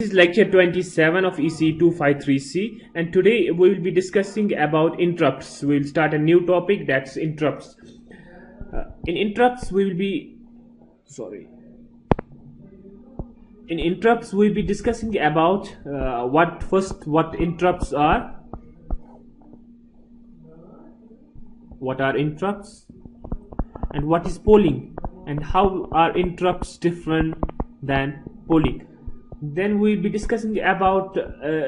This is lecture 27 of EC253C, and today we will be discussing about interrupts. We will start a new topic, that's interrupts. In interrupts we will be discussing about what interrupts are, what are interrupts, and what is polling, and how are interrupts different than polling. Then we'll be discussing about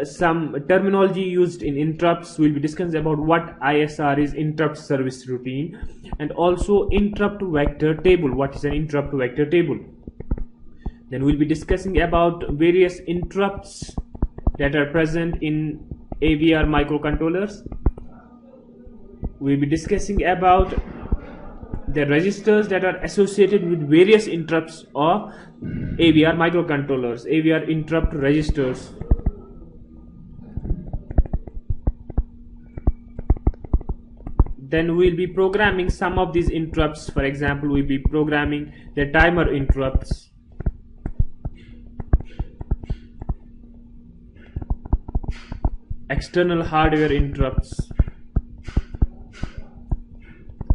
some terminology used in interrupts. We'll be discussing about what ISR is, interrupt service routine, and also interrupt vector table. What is an interrupt vector table? Then we'll be discussing about various interrupts that are present in AVR microcontrollers. We'll be discussing about the registers that are associated with various interrupts of AVR microcontrollers, AVR interrupt registers. Then we'll be programming some of these interrupts. For example, we'll be programming the timer interrupts, external hardware interrupts,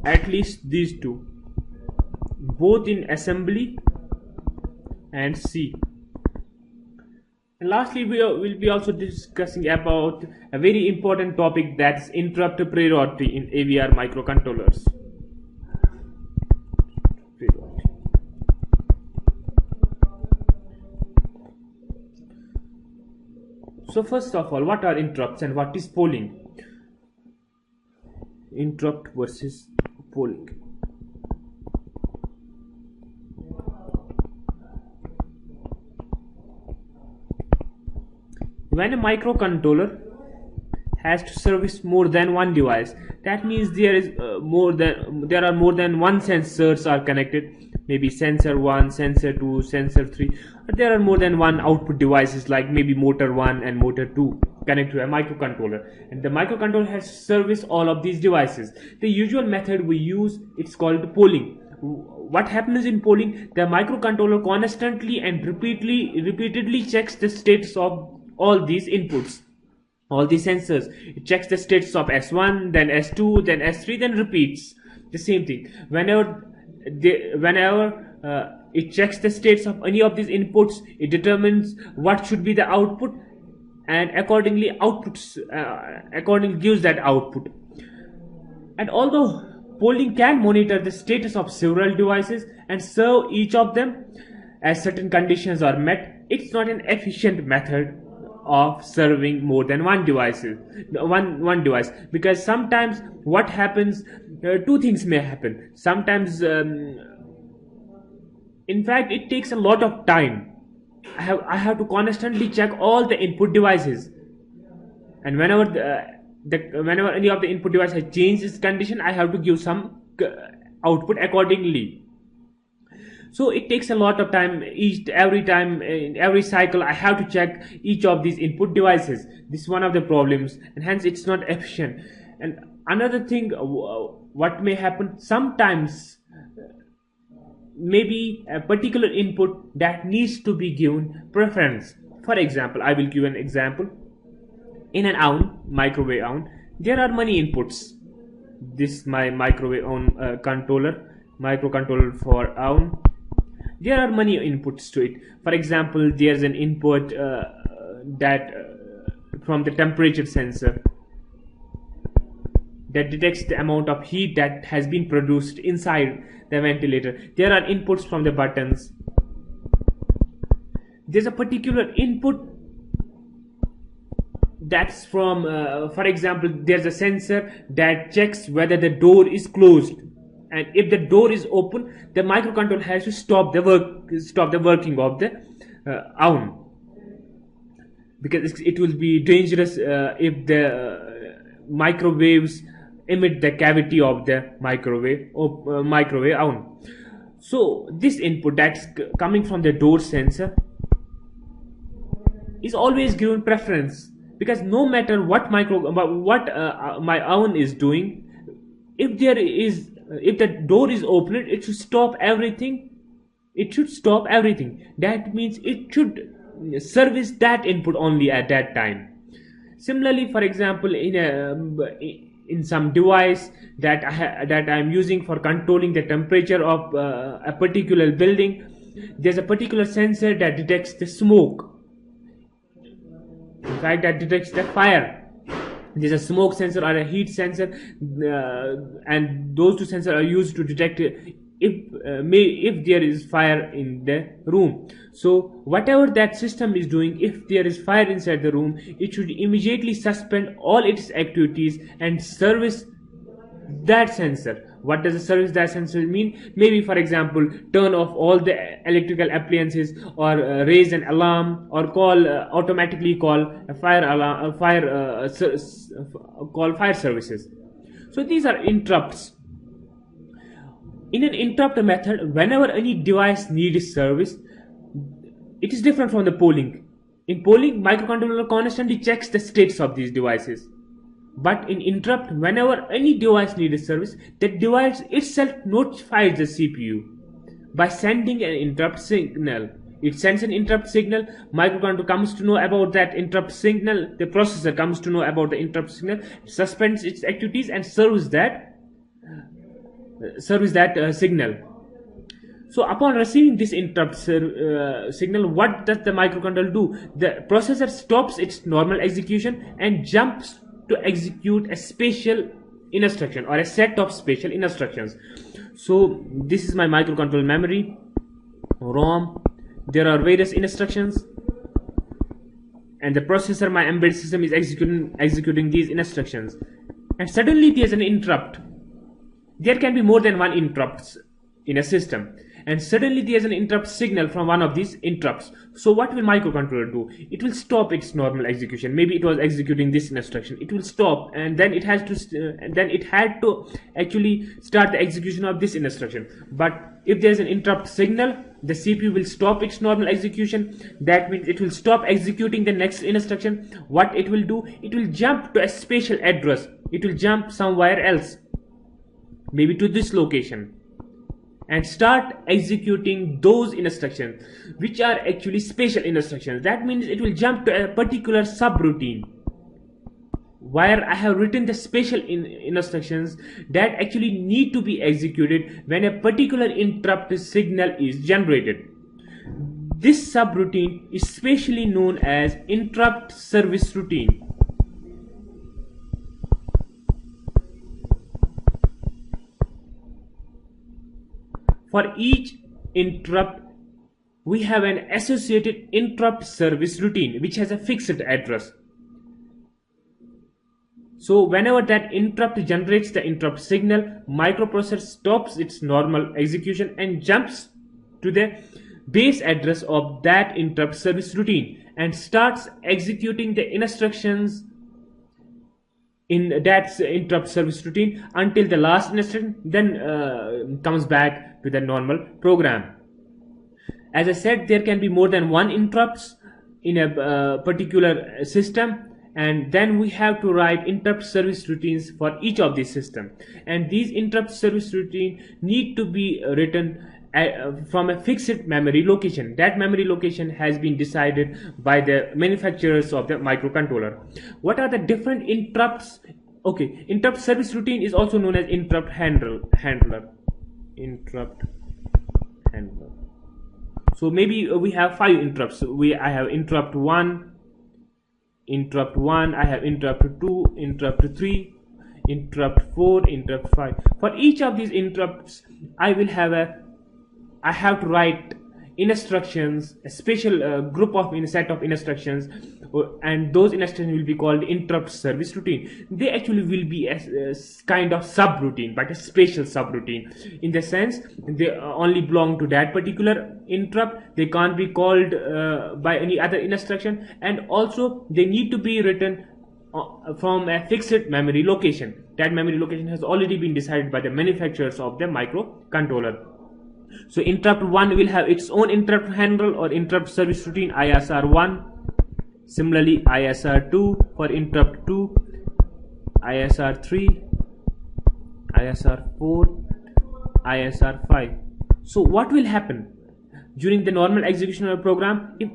at least these two, both in assembly and C. And lastly, we will be also discussing about a very important topic, that's interrupt priority in AVR microcontrollers. So first of all, what are interrupts and what is polling? Interrupt versus polling. When a microcontroller has to service more than one device, that means there are more than one sensors are connected, maybe sensor 1, sensor 2, sensor 3, but there are more than one output devices, like maybe motor 1 and motor 2 connect to a microcontroller, and the microcontroller has to service all of these devices. The usual method we use, it's called polling. What happens in polling? The microcontroller constantly and repeatedly checks the status of all these inputs, all these sensors. It checks the status of S1, then S2, then S3, then repeats the same thing. Whenever it checks the status of any of these inputs, it determines what should be the output, and accordingly gives that output. And although polling can monitor the status of several devices and serve each of them as certain conditions are met, it's not an efficient method of serving more than one device, because sometimes what happens, two things may happen. Sometimes in fact it takes a lot of time. I have to constantly check all the input devices, and whenever any of the input device has changed its condition, I have to give some output accordingly. So it takes a lot of time. Every time, in every cycle, I have to check each of these input devices. This is one of the problems, and hence it's not efficient. And another thing, what may happen, sometimes maybe a particular input that needs to be given preference. For example, I will give an example. In an oven, microwave oven, there are many inputs. This is my microwave oven microcontroller for oven. There are many inputs to it. For example, there's an input from the temperature sensor that detects the amount of heat that has been produced inside the ventilator. There are inputs from the buttons. There's a particular input that's from, for example, there's a sensor that checks whether the door is closed, and if the door is open, the microcontroller has to stop the working of the oven, because it will be dangerous if the microwaves emit the cavity of the microwave oven. So this input that's coming from the door sensor is always given preference, because no matter what my oven is doing, if the door is opened, it should stop everything. That means it should service that input only at that time. Similarly, for example, in some device that I'm using for controlling the temperature of a particular building, there's a particular sensor that detects the smoke, in fact that detects the fire. There's a smoke sensor or a heat sensor, and those two sensors are used to detect if there is fire in the room. So whatever that system is doing, if there is fire inside the room, it should immediately suspend all its activities and service that sensor. What does the service that sensor mean? Maybe, for example, turn off all the electrical appliances, or raise an alarm, or automatically call a fire alarm, call fire services. So these are interrupts. In an interrupt method, whenever any device needs service, it is different from the polling. In polling, microcontroller constantly checks the status of these devices. But in interrupt, whenever any device needs service, the device itself notifies the CPU by sending an interrupt signal. It sends an interrupt signal, microcontroller comes to know about that interrupt signal, the processor comes to know about the interrupt signal, suspends its activities and serves that signal. So upon receiving this interrupt signal, what does the microcontroller do? The processor stops its normal execution and jumps to execute a special instruction or a set of special instructions. So this is my microcontroller memory, ROM. There are various instructions, and the processor, my embedded system, is executing these instructions. And suddenly there is an interrupt. There can be more than one interrupts in a system, and suddenly there is an interrupt signal from one of these interrupts. So what will microcontroller do? It will stop its normal execution. Maybe it was executing this instruction, it will stop, and then it had to actually start the execution of this instruction. But if there is an interrupt signal, the CPU will stop its normal execution. That means it will stop executing the next instruction. What it will do? It will jump to a special address. It will jump somewhere else, maybe to this location, and start executing those instructions which are actually special instructions. That means it will jump to a particular subroutine where I have written the special instructions that actually need to be executed when a particular interrupt signal is generated. This subroutine is specially known as interrupt service routine. For each interrupt, we have an associated interrupt service routine which has a fixed address. So whenever that interrupt generates the interrupt signal, microprocessor stops its normal execution and jumps to the base address of that interrupt service routine and starts executing the instructions in that interrupt service routine until the last instruction then comes back to the normal program. As I said, there can be more than one interrupts in a particular system, and then we have to write interrupt service routines for each of these systems, and these interrupt service routines need to be written from a fixed memory location. That memory location has been decided by the manufacturers of the microcontroller. What are the different interrupts? Okay, interrupt service routine is also known as interrupt handler. Interrupt handler. So maybe we have 5 interrupts. I have interrupt 1, I have interrupt 2, interrupt 3, interrupt 4, interrupt 5. For each of these interrupts, I have to write instructions, a special group of set of instructions, and those instructions will be called interrupt service routine. They actually will be a kind of subroutine, but a special subroutine, in the sense they only belong to that particular interrupt. They can't be called by any other instruction, and also they need to be written from a fixed memory location. That memory location has already been decided by the manufacturers of the microcontroller. So interrupt 1 will have its own interrupt handler or interrupt service routine, ISR1. Similarly, ISR2 for interrupt 2, ISR3, ISR4, ISR5. So what will happen during the normal execution of a program? If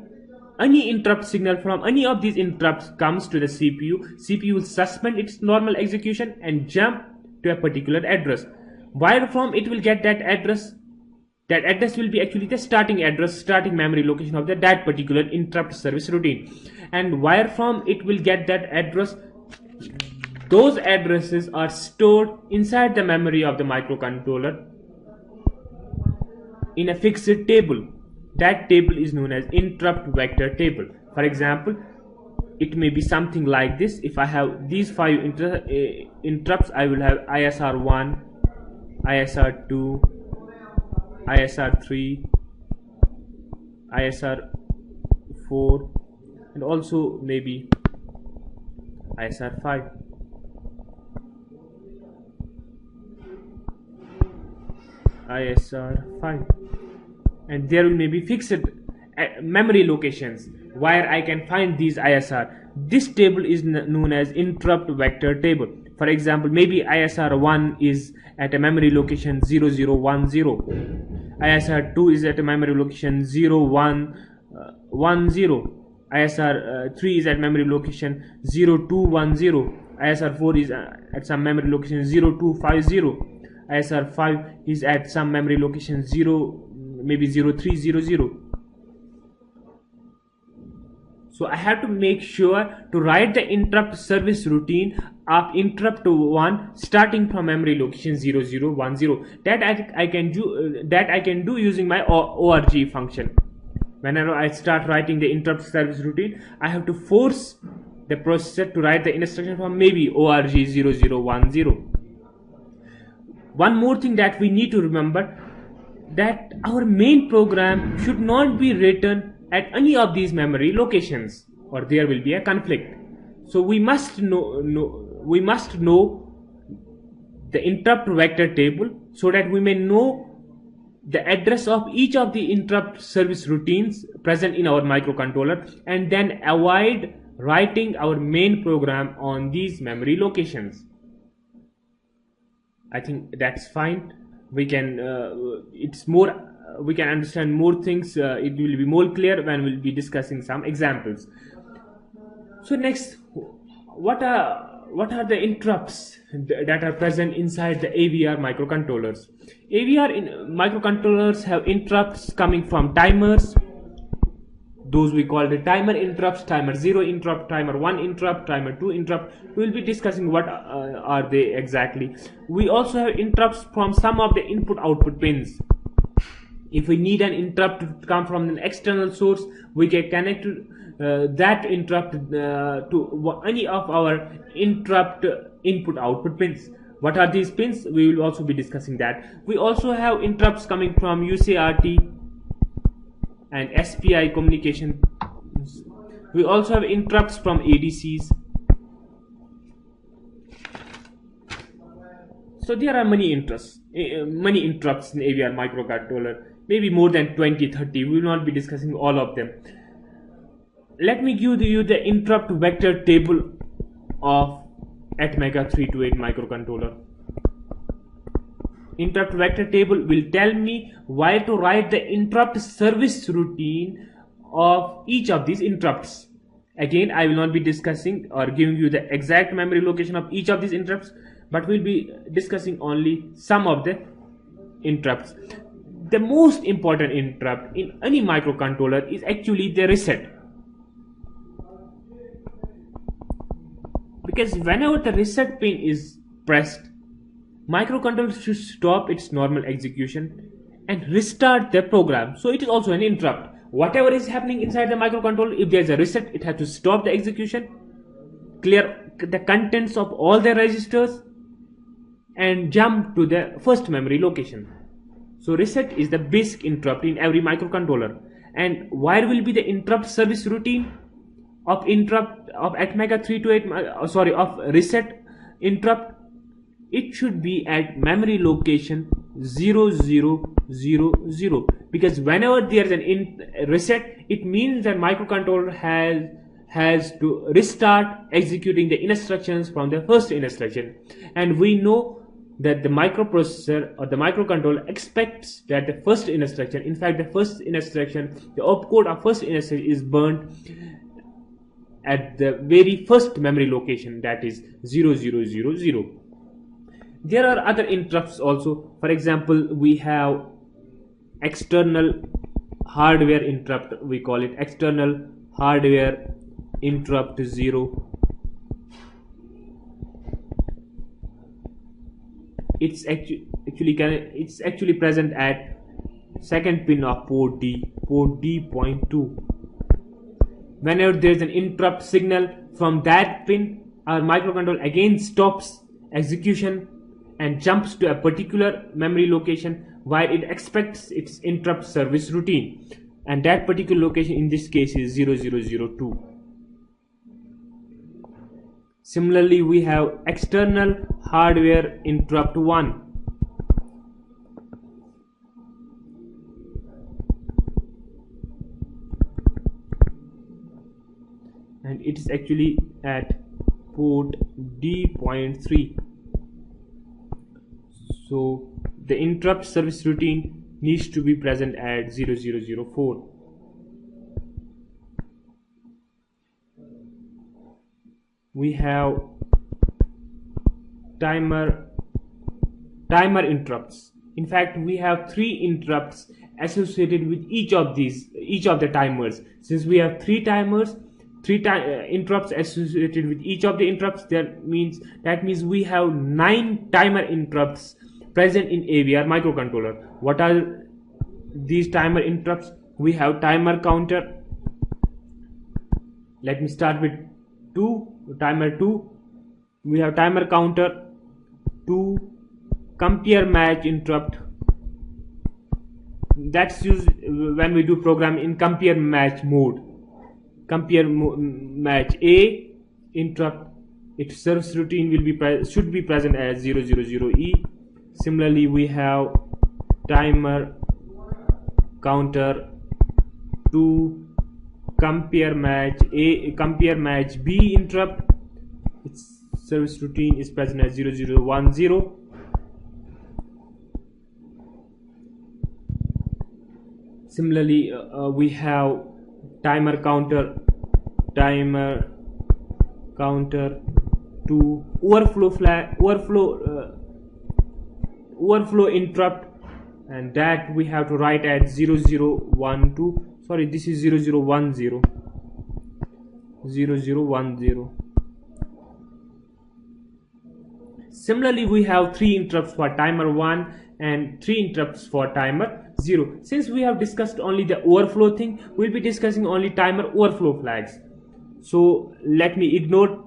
any interrupt signal from any of these interrupts comes to the CPU will suspend its normal execution and jump to a particular address. Where from it will get that address? That address will be actually the starting address, starting memory location of that particular interrupt service routine. And where from it will get that address? Those addresses are stored inside the memory of the microcontroller in a fixed table. That table is known as interrupt vector table. For example, it may be something like this. If I have these 5 interrupts, I will have ISR1, ISR2, ISR3, ISR4, and also maybe ISR5. ISR5, and there will maybe fixed memory locations where I can find these ISR. This table is known as interrupt vector table. For example, maybe ISR1 is at a memory location 0010, ISR2 is at a memory location 0110, ISR3 is at memory location 0210, ISR4 is at some memory location 0250, ISR5 is at some memory location 0300. So I have to make sure to write the interrupt service routine of interrupt 1 starting from memory location 0010. That I can do using my org function. Whenever I start writing the interrupt service routine, I have to force the processor to write the instruction from maybe org 0010. One more thing that we need to remember, that our main program should not be written at any of these memory locations, or there will be a conflict. So we must know the interrupt vector table so that we may know the address of each of the interrupt service routines present in our microcontroller, and then avoid writing our main program on these memory locations. I think that's fine. We can we can understand more things. It will be more clear when we'll be discussing some examples. So next, what are the interrupts that are present inside the AVR microcontrollers? AVR microcontrollers have interrupts coming from timers. Those we call the timer interrupts, timer 0 interrupt, timer 1 interrupt, timer 2 interrupt. We will be discussing what are they exactly. We also have interrupts from some of the input-output pins. If we need an interrupt to come from an external source, we can connect that interrupt to any of our interrupt input-output pins. What are these pins? We will also be discussing that. We also have interrupts coming from UCRT and SPI communication. We also have interrupts from ADCs. So there are many interrupts in AVR microcontroller, maybe more than 20-30. We will not be discussing all of them. Let me give you the interrupt vector table of Atmega 328 microcontroller. Interrupt vector table will tell me where to write the interrupt service routine of each of these interrupts. Again, I will not be discussing or giving you the exact memory location of each of these interrupts, but we'll be discussing only some of the interrupts. The most important interrupt in any microcontroller is actually the reset. Because whenever the reset pin is pressed, microcontroller should stop its normal execution and restart the program. So it is also an interrupt. Whatever is happening inside the microcontroller, if there is a reset, it has to stop the execution, clear the contents of all the registers, and jump to the first memory location. So reset is the basic interrupt in every microcontroller. And where will be the interrupt service routine of Atmega 328 of reset interrupt? It should be at memory location 0000, because whenever there is an reset, it means that microcontroller has to restart executing the instructions from the first instruction. And we know that the microprocessor or the microcontroller expects that the first instruction, in fact the first instruction, the opcode of first instruction is burnt at the very first memory location, that is 0000. There are other interrupts also. For example, we have external hardware interrupt, we call it external hardware interrupt 0. It's actually present at second pin of port D.2. Whenever there is an interrupt signal from that pin, our microcontroller again stops execution and jumps to a particular memory location where it expects its interrupt service routine, and that particular location in this case is 0002. Similarly, we have external hardware interrupt 1. And it is actually at port D.3. So the interrupt service routine needs to be present at 0004. We have timer interrupts. In fact, we have 3 interrupts associated with each of the timers. Since we have 3 timers, interrupts associated with each of the interrupts, that means we have 9 timer interrupts present in AVR microcontroller. What are these timer interrupts? We have timer counter. Let me start with timer 2. We have timer counter 2, compare match interrupt. That's used when we do program in compare match mode. Compare match A interrupt, its service routine should be present as 000E. Similarly, we have timer counter 2, compare match B interrupt, its service routine is present as 0010. Similarly, we have timer counter 2, overflow interrupt, and that we have to write at 0012. Sorry, this is 0010. Similarly, we have 3 interrupts for timer 1 and 3 interrupts for timer 0. Since we have discussed only the overflow thing, we'll be discussing only timer overflow flags. So let me ignore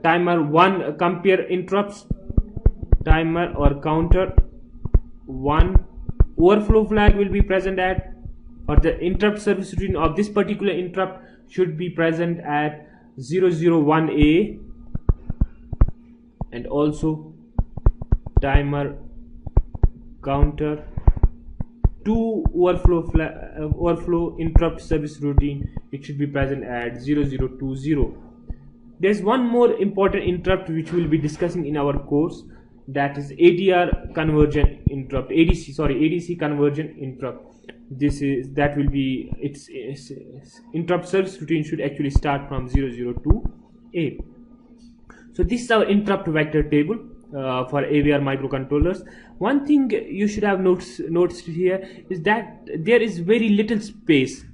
timer 1 compare interrupts. Timer or counter 1 overflow flag will be present at, or the interrupt service routine of this particular interrupt should be present at 001A, and also timer counter 2 overflow interrupt service routine, it should be present at 0020. There's one more important interrupt which we'll be discussing in our course, that is ADR conversion interrupt, ADC conversion interrupt. Its interrupt service routine should actually start from 002A. So this is our interrupt vector table for AVR microcontrollers. One thing you should have noticed here is that there is very little space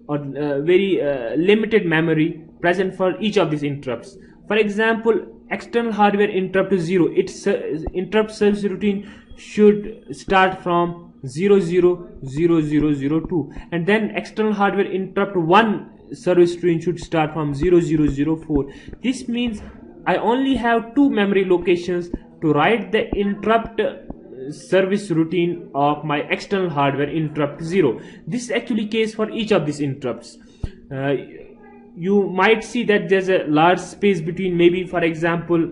or very limited memory present for each of these interrupts. For example, external hardware interrupt 0, its interrupt service routine should start from 000002, and then external hardware interrupt 1 service routine should start from 0004. This means I only have 2 memory locations to write the interrupt service routine of my external hardware interrupt 0. This is actually case for each of these interrupts. You might see that there's a large space between, maybe for example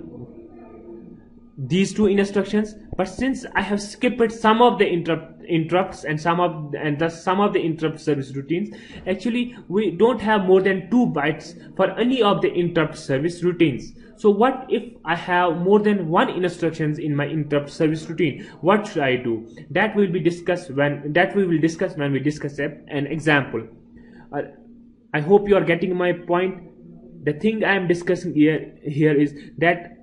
these 2 instructions, But since I have skipped some of the interrupts and some of the interrupt service routines, actually we don't have more than 2 bytes for any of the interrupt service routines. So what if I have more than one instructions in my interrupt service routine? What should I do? That will be discussed when we discuss an example. I hope you are getting my point. The thing I am discussing here is that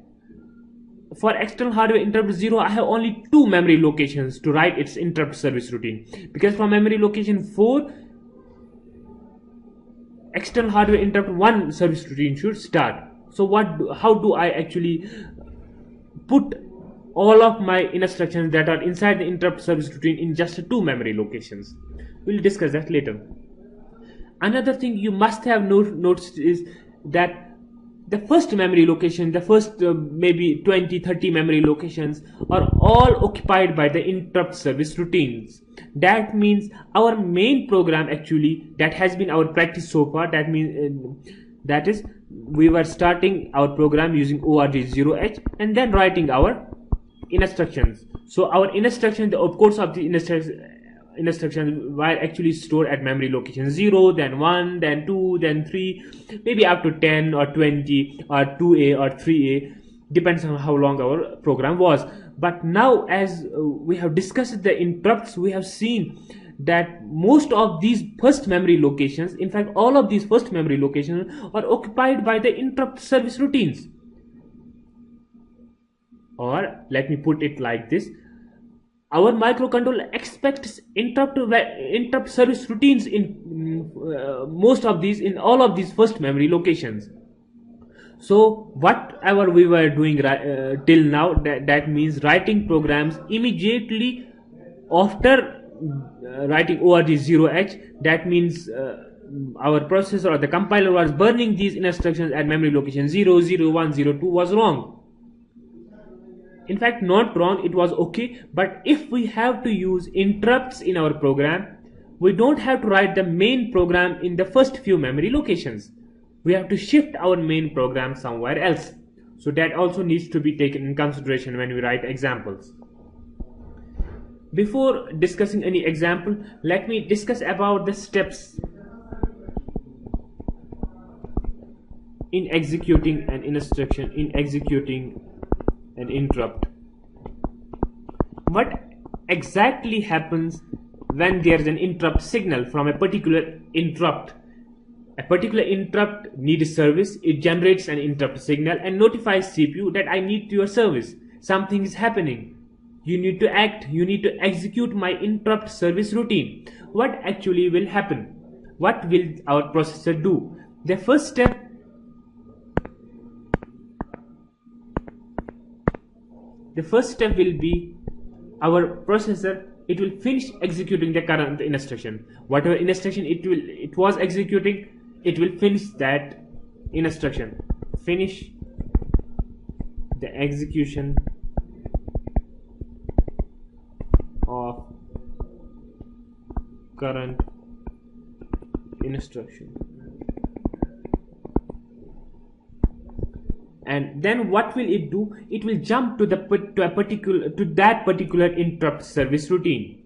for external hardware interrupt 0, I have only 2 memory locations to write its interrupt service routine, because from memory location 4, external hardware interrupt 1 service routine should start. So how do I actually put all of my instructions that are inside the interrupt service routine in just 2 memory locations? We'll discuss that later. Another thing you must have noticed is that the first memory location, the first maybe 20-30 memory locations are all occupied by the interrupt service routines. That means our main program, actually, that has been our practice so far, that means that is, we were starting our program using ORG0H and then writing our instructions. So our instructions, of course, of the instructions were actually stored at memory location 0, then 1, then 2, then 3, maybe up to 10 or 20 or 2A or 3A, depends on how long our program was. But now, as we have discussed the interrupts, we have seen that most of these first memory locations, in fact all of these first memory locations, are occupied by the interrupt service routines. Or let me put it like this: our microcontroller expects interrupt service routines in in all of these first memory locations. So whatever we were doing till now, that means writing programs immediately after writing ORG0H, that means our processor or the compiler was burning these instructions at memory location 0, 0, 1, 0, 2 was wrong. In fact, not wrong, it was okay. But if we have to use interrupts in our program, we don't have to write the main program in the first few memory locations. We have to shift our main program somewhere else. So that also needs to be taken in consideration when we write examples. Before discussing any example, let me discuss about the steps in executing an instruction, in executing an interrupt. What exactly happens when there is an interrupt signal from a particular interrupt? A particular interrupt needs service. It generates an interrupt signal and notifies CPU that I need your service. Something is happening. You need to act. You need to execute my interrupt service routine. What actually will happen? What will our processor do? The first step will be our processor. It will finish executing the current instruction. Whatever instruction it was executing, it will finish that instruction. Finish the execution of current instruction. And then what will it do? It will jump to that particular interrupt service routine.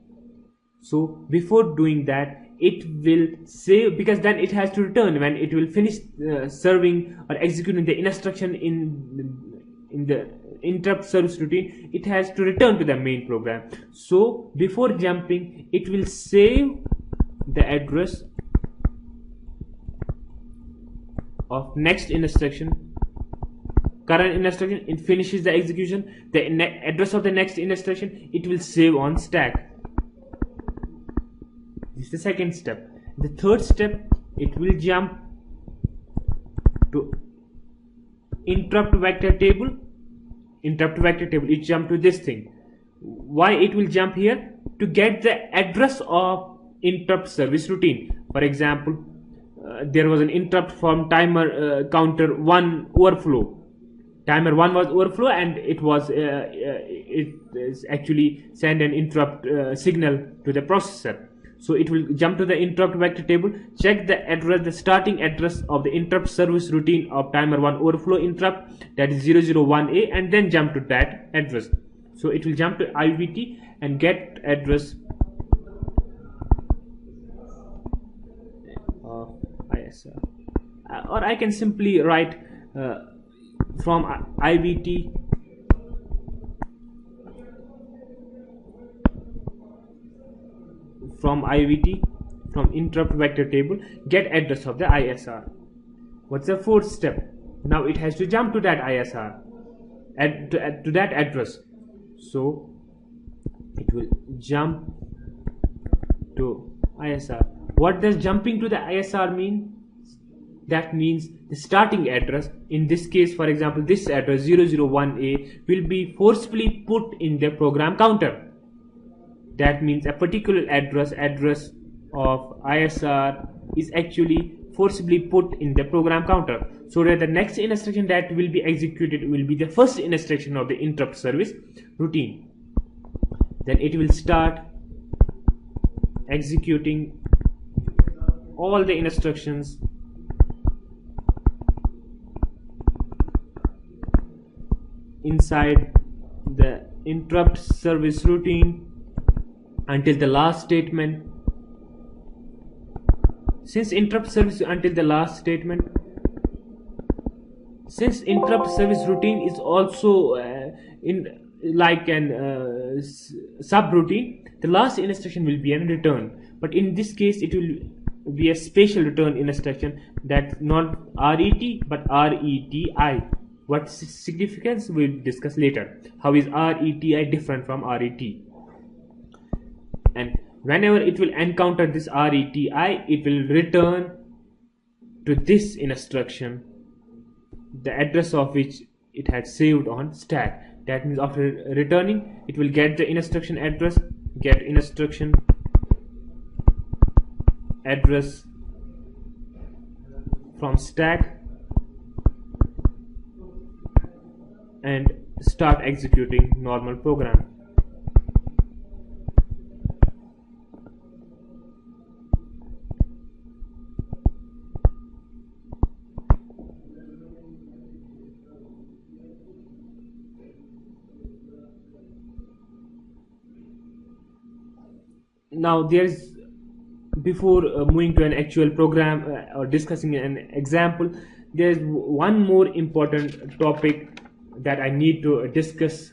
So before doing that, it will save, because then it has to return when it will finish serving or executing the instruction in the interrupt service routine. It has to return to the main program. So before jumping, it will save the address of next instruction, current instruction. It finishes the execution. The address of the next instruction, it will save on stack. This is the second step. The third step, it will jump to interrupt vector table. It jump to this thing. Why it will jump here? To get the address of interrupt service routine. For example, there was an interrupt from timer counter 1 overflow. Timer 1 was overflow, and it is actually send an interrupt signal to the processor. So it will jump to the interrupt vector table, check the address, the starting address of the interrupt service routine of timer 1 overflow interrupt, that is 001A, and then jump to that address. So it will jump to IVT and get address of ISR, or I can simply write from IVT from interrupt vector table get address of the ISR. What's the fourth step? Now it has to jump to that ISR, to that address. So it will jump to ISR. What does jumping to the ISR mean? That means the starting address, in this case for example this address 001A will be forcibly put in the program counter. That means a particular address of ISR is actually forcibly put in the program counter, so that the next instruction that will be executed will be the first instruction of the interrupt service routine. Then it will start executing all the instructions inside the interrupt service routine until the last statement. Since interrupt service routine is also in like an subroutine, the last instruction will be a return, but in this case it will be a special return instruction, that's not RET but RETI. What significance we'll discuss later. How is RETI different from RET? And whenever it will encounter this RETI, it will return to this instruction, the address of which it had saved on stack. That means after returning, it will get the instruction address, get instruction address from stack, and start executing normal program. Now there's, before moving to an actual program or discussing an example, there's one more important topic that I need to discuss,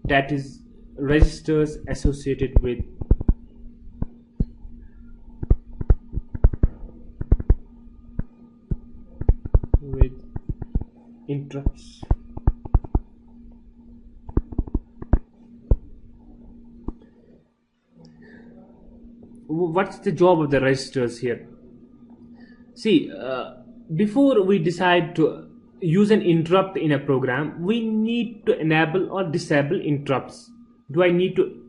that is registers associated with interrupts. What's the job of the registers here? See, before we decide to use an interrupt in a program, we need to enable or disable interrupts. Do I need to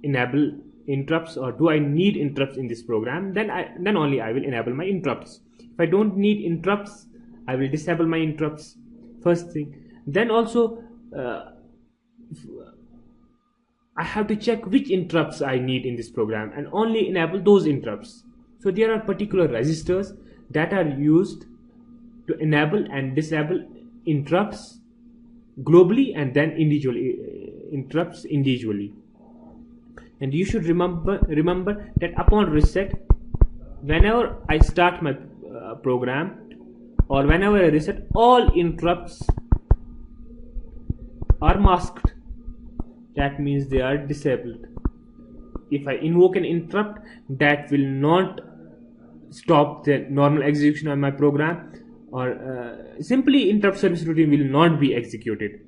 enable interrupts, or do I need interrupts in this program? Then only I will enable my interrupts. If I don't need interrupts, I will disable my interrupts, first thing. Then also I have to check which interrupts I need in this program and only enable those interrupts. So there are particular registers that are used to enable and disable interrupts globally and then interrupts individually. And you should remember that upon reset, whenever I start my program or whenever I reset, all interrupts are masked. That means they are disabled. If I invoke an interrupt, that will not stop the normal execution of my program, or simply interrupt service routine will not be executed.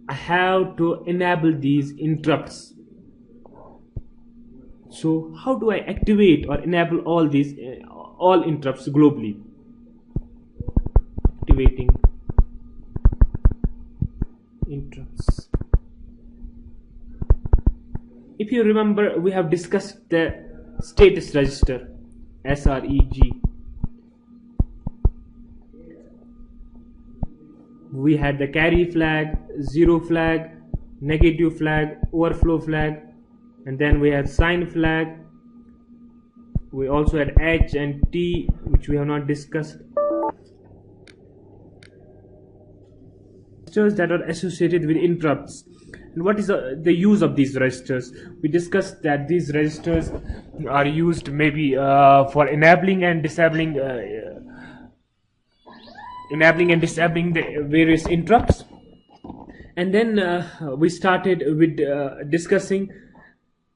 I have to enable these interrupts. So how do I activate or enable all these all interrupts globally? Activating interrupts. If you remember, we have discussed the status register, SREG. We had the carry flag, zero flag, negative flag, overflow flag, and then we had sign flag. We also had H and T, which we have not discussed. registers that are associated with interrupts. And what is the use of these registers? We discussed that these registers are used maybe for enabling and disabling the various interrupts. And then we started with discussing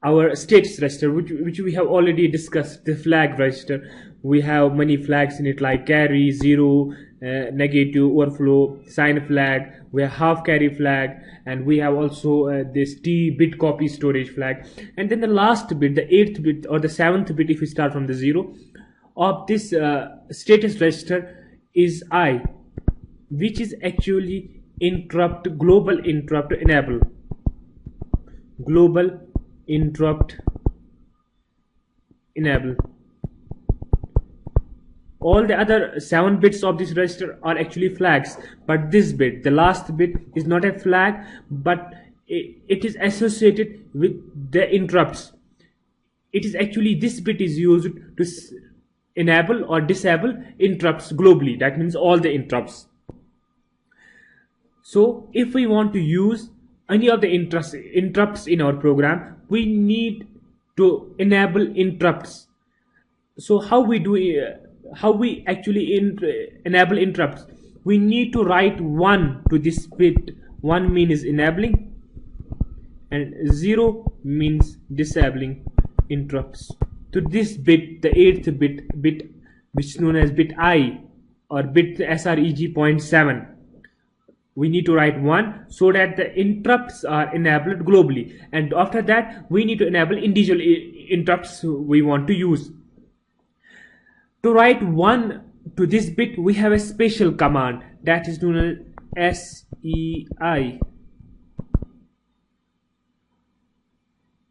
our status register, which we have already discussed, the flag register. We have many flags in it, like carry, zero, negative, overflow, sign flag. We have half carry flag, and we have also this T bit copy storage flag. And then the last bit, the 8th bit or the 7th bit, if we start from the 0 of this status register, is I, which is actually global interrupt enable. Global interrupt enable. All the other 7 bits of this register are actually flags, but this bit, the last bit, is not a flag, but it is associated with the interrupts. It is actually, this bit is used to enable or disable interrupts globally. That means all the interrupts. So if we want to use any of the interrupts in our program, we need to enable interrupts. So how we actually enable interrupts? We need to write 1 to this bit. 1 means enabling, and 0 means disabling interrupts. To this bit, the 8th bit, which is known as bit I, or bit SREG 0.7, we need to write 1 so that the interrupts are enabled globally. And after that, we need to enable individual interrupts we want to use. To write 1 to this bit, we have a special command that is known as SEI.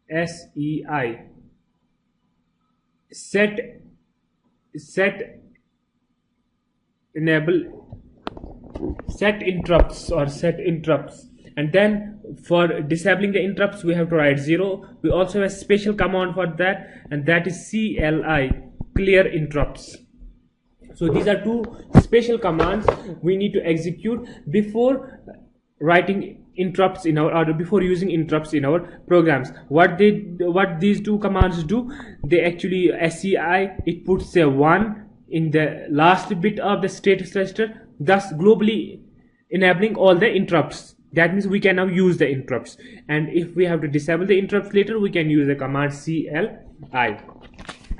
SEI. Set interrupts or set interrupts. And then for disabling the interrupts, we have to write 0. We also have a special command for that, and that is CLI, clear interrupts. So these are 2 special commands we need to execute before writing interrupts in our, or before using interrupts in our programs. What these 2 commands do, they actually, SEI, it puts a 1 in the last bit of the status register, thus globally enabling all the interrupts. That means we can now use the interrupts, and if we have to disable the interrupts later, we can use the command CLI.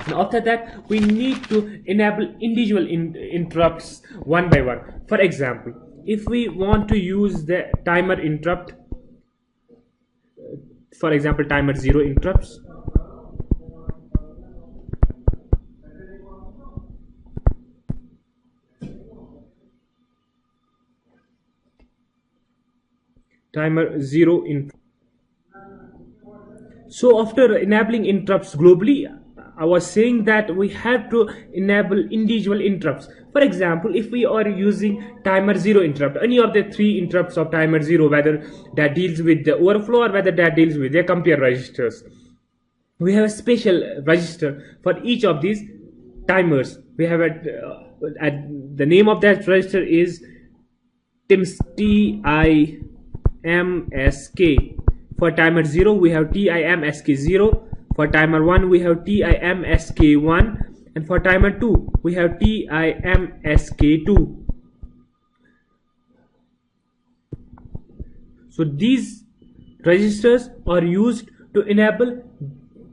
Now after that, we need to enable individual interrupts one by one. For example, if we want to use the timer interrupt, for example timer 0 interrupts, timer 0 interrupt. So after enabling interrupts globally, I was saying that we have to enable individual interrupts. For example, if we are using timer 0 interrupt, any of the 3 interrupts of timer 0, whether that deals with the overflow or whether that deals with the compare registers, we have a special register for each of these timers. We have the name of that register is TIMSK. For timer 0, we have TIMSK0. For timer 1, we have TIMSK1, and for timer 2, we have TIMSK2. So these registers are used to enable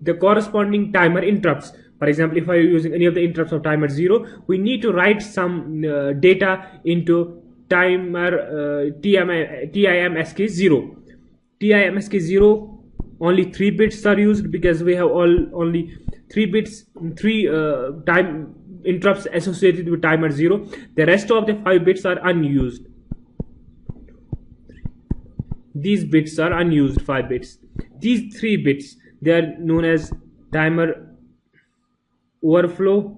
the corresponding timer interrupts. For example, if I am using any of the interrupts of timer 0, we need to write some data into timer TIMSK0. TIMSK0, only 3 bits are used because we have only 3 bits, 3 time interrupts associated with timer 0. The rest of the 5 bits are unused. These bits are unused, 5 bits. These 3 bits, they are known as timer overflow,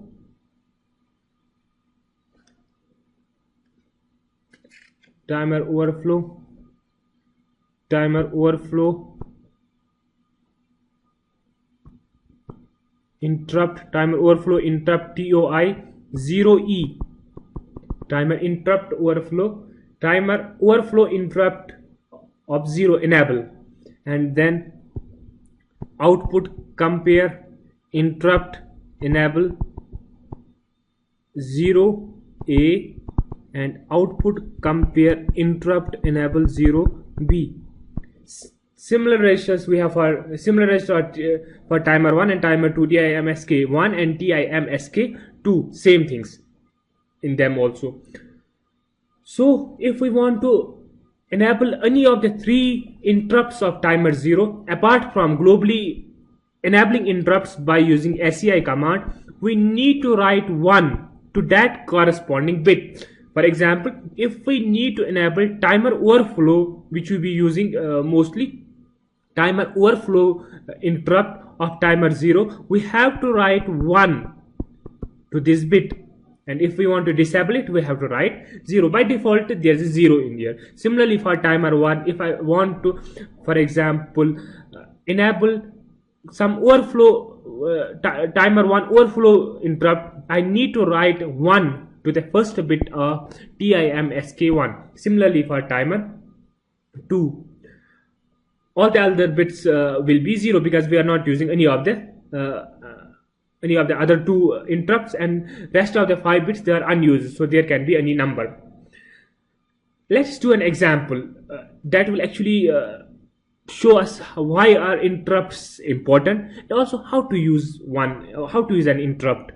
timer overflow, interrupt, timer overflow interrupt TOI 0E, timer interrupt overflow timer overflow interrupt of 0 enable, and then output compare interrupt enable 0 A and output compare interrupt enable 0 B. Similar registers we have for similar register for timer 1 and timer 2, TIMSK1 and TIMSK2, same things in them also. So if we want to enable any of the 3 interrupts of timer 0 apart from globally enabling interrupts by using SEI command, we need to write 1 to that corresponding bit. For example, if we need to enable timer overflow, which we'll be using mostly timer overflow interrupt of timer 0, we have to write 1 to this bit, and if we want to disable it, we have to write 0. By default there's a 0 in here. Similarly for timer 1, if I want to, for example, enable some overflow timer 1 overflow interrupt, I need to write 1 to the first bit of TIMSK1. Similarly for timer 2, all the other bits will be 0 because we are not using any of the other 2 interrupts, and rest of the 5 bits they are unused, so there can be any number. Let's do an example that will actually show us why are interrupts important, and also how to use an interrupt.